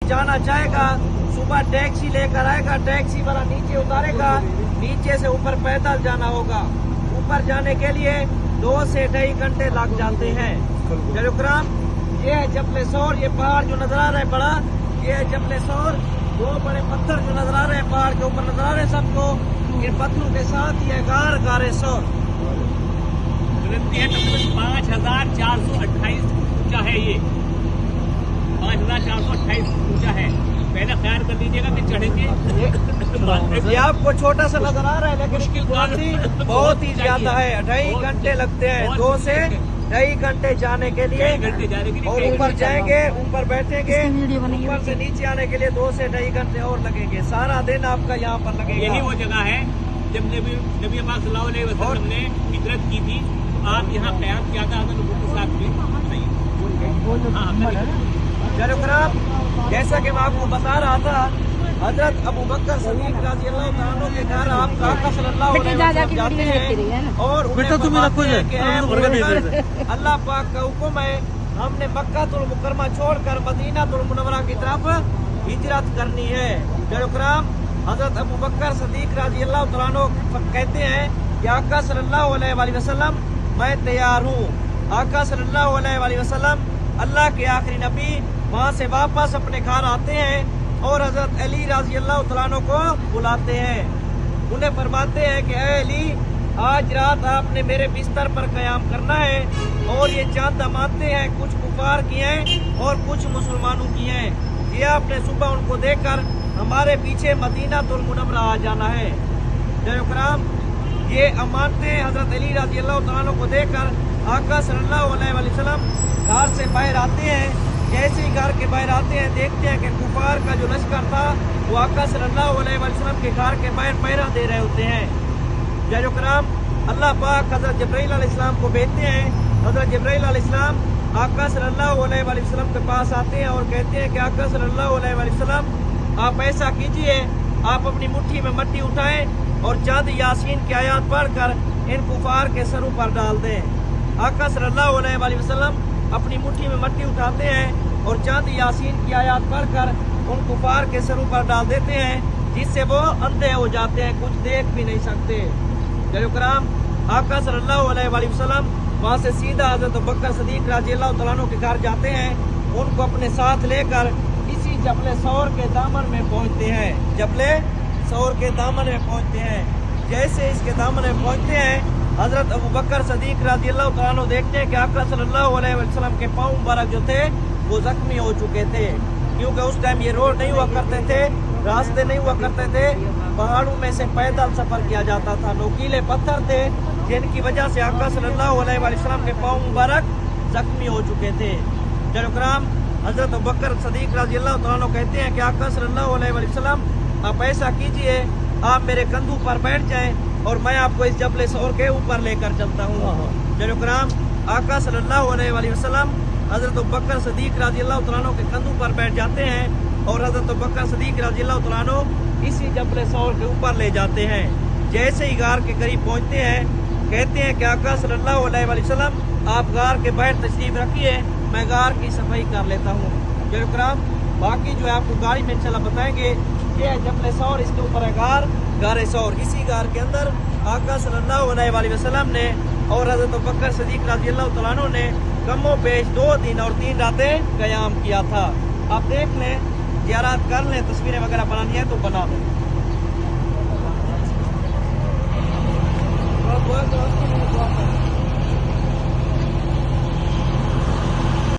जाना चाहेगा सुबह टैक्सी लेकर आएगा, टैक्सी वाला नीचे उतारेगा, नीचे से ऊपर पैदल जाना होगा। ऊपर जाने के लिए 2 से 2.5 घंटे लग जाते हैं। जरुग्राम ये है जबल सौर, ये पहाड़ जो नजर आ रहा है बड़ा, ये है जबल सौर। 2 बड़े पत्थर जो नजर आ रहे हैं पहाड़ के ऊपर नजर आ रहे हैं सबको, इन पत्थरों के साथ ये गारे सौर 5428 ऊंचा है। ये 5428 ऊंचा है। पहले ख्याल कर लीजिएगा कि चढ़ेंगे। ये आपको छोटा सा नजर आ रहा है लेकिन इसकी बुलंदी बहुत ही ज्यादा है। 2.5 घंटे लगते हैं, 2 से 2.5 घंटे जाने के लिए। और ऊपर जाएंगे, ऊपर बैठेंगे, ऊपर से नीचे आने के लिए 2 से 2.5 घंटे और लगेंगे। सारा दिन आपका यहाँ पर लगेगा। यही वो जगह है जब नबी पाक सल्लल्लाहु अलैहि वसल्लम ने हिजरत की थी, आप यहाँ क़याम किया था लोगों के साथ में। जरुग्राम जैसा कि मैं आपको बता रहा था, हजरत अबू बकर सदीक रज़ी अल्लाह तआला अन्हु के घर आप आका सल्लल्लाहु अलैहि वसल्लम जाते हैं और उन्हें फरमाते हैं कि ऐ मुहम्मद, अल्लाह पाक का हुक्म है, हमने मक्कातुल मुकर्रमा छोड़कर मदीनातुल मुनव्वरा की तरफ हिजरत करनी है। जरुग्राम हजरत अबू बकर सदीक रज़ी अल्लाह तआला अन्हु कहते हैं कि आका सल्लल्लाहु अलैहि वसल्लम मैं तैयार हूँ। आका सल्लल्लाहु अलैहि वसल्लम अल्लाह के आखिरी नबी वहाँ से वापस अपने घर आते हैं और हजरत अली रज़ी अल्लाह तआला अन्हु को बुलाते हैं। उन्हें फरमाते हैं कि ऐ अली, आज रात आपने मेरे बिस्तर पर क़याम करना है और ये चांद मानते हैं कुछ कुफार की हैं और कुछ मुसलमानों की हैं। ये आपने सुबह उनको देखकर हमारे पीछे मदीनातुल मुनव्वरा आ जाना है। जरुग्राम ये अमानते हजरत अली रज़ी अल्लाह तआला अन्हु को देखकर आका सल्लल्लाहु अलैहि वसल्लम घर से बाहर आते हैं। जैसे ही घर के बाहर आते हैं देखते हैं कि कुफार का जो लश्कर था वो आका सल्लल्लाहु अलैहि वसल्लम के घर के बाहर पहरा दे रहे होते हैं। जरुग्राम अल्लाह पाक हजरत जिब्राइल अलैहिस्सलाम को भेजते हैं। हजरत जिब्राइल अलैहिस्सलाम आका सल्लल्लाहु अलैहि वसल्लम के पास आते हैं और कहते हैं कि आका सल्लल्लाहु अलैहि वसल्लम आप ऐसा कीजिए, आप अपनी मुट्ठी में मट्टी उठाएं और चंद यासीन की आयत पढ़कर इन कुफार के सरों पर डाल दें। आका सल्लल्लाहु अलैहि वसल्लम अपनी मुट्ठी में मट्टी उठाते हैं और चंद यासीन की आयत पढ़कर उन कुफार के सरों पर डाल देते हैं, जिससे वो अंधे हो जाते हैं, कुछ देख भी नहीं सकते। जरुग्राम आका सल्लल्लाहु अलैहि वसल्लम वहाँ से सीधा हजरत अबू बकर सदीक रज़ी अल्लाह तआला अन्हु के घर जाते हैं। उनको अपने साथ लेकर इसी जबल सौर के दामन में पहुँचते हैं। जबल सौर के दामन में पहुँचते हैं। जैसे इसके दामन में पहुँचते हैं हजरत अबू बकर सदीक रज़ी अल्लाह तआला अन्हु देखते हैं कि आका सल्लल्लाहु अलैहि वसल्लम के पाँव मुबारक जो थे वो जख्मी हो चुके थे, क्योंकि उस टाइम ये रोड नहीं हुआ करते थे, रास्ते नहीं हुआ करते थे, पहाड़ों में से पैदल सफर किया जाता था, नोकीले पत्थर थे जिनकी वजह से आका सल्लल्लाहु अलैहि वसल्लम के पाँव मुबारक जख्मी हो चुके थे। जरुग्राम हजरत अबू बकर सदीक रज़ी अल्लाह तआला अन्हु कहते हैं कि आका सल्लल्लाहु अलैहि वसल्लम आप ऐसा कीजिए, आप मेरे कंधों पर बैठ जाएं और मैं आपको इस जबल सौर के ऊपर लेकर चलता हूँ। जरुग्राम आका सल्लल्लाहु अलैहि वसल्लम हजरत अबू बकर सदीक रज़ी अल्लाह तआला अन्हु के कंधों पर बैठ जाते हैं और हजरत अबू बकर सदीक रज़ी अल्लाह तआला अन्हु इसी जबल सौर के ऊपर ले जाते हैं। जैसे ही गार के करीब पहुँचते हैं कहते हैं कि आका सल्लल्लाहु अलैहि वसल्लम आप गार के बाहर तशरीफ रखिए, मैं गार की सफाई कर लेता हूँ। जरुग्राम बाकी जो है आपको गाड़ी में इंशाल्लाह बताएंगे। ये है जबल सौर, इसके ऊपर है गार सौर। इसी गार के अंदर आका सल्लल्लाहु अलैहि वसल्लम ने और हजरत अबू बकर सदीक रज़ी अल्लाह तआला अन्हु ने कमो पेश 2 दिन और 3 रातें क़याम किया था। आप देख लें, ज़ियारत कर लें, तस्वीरें वगैरह बनानी है तो बना दें।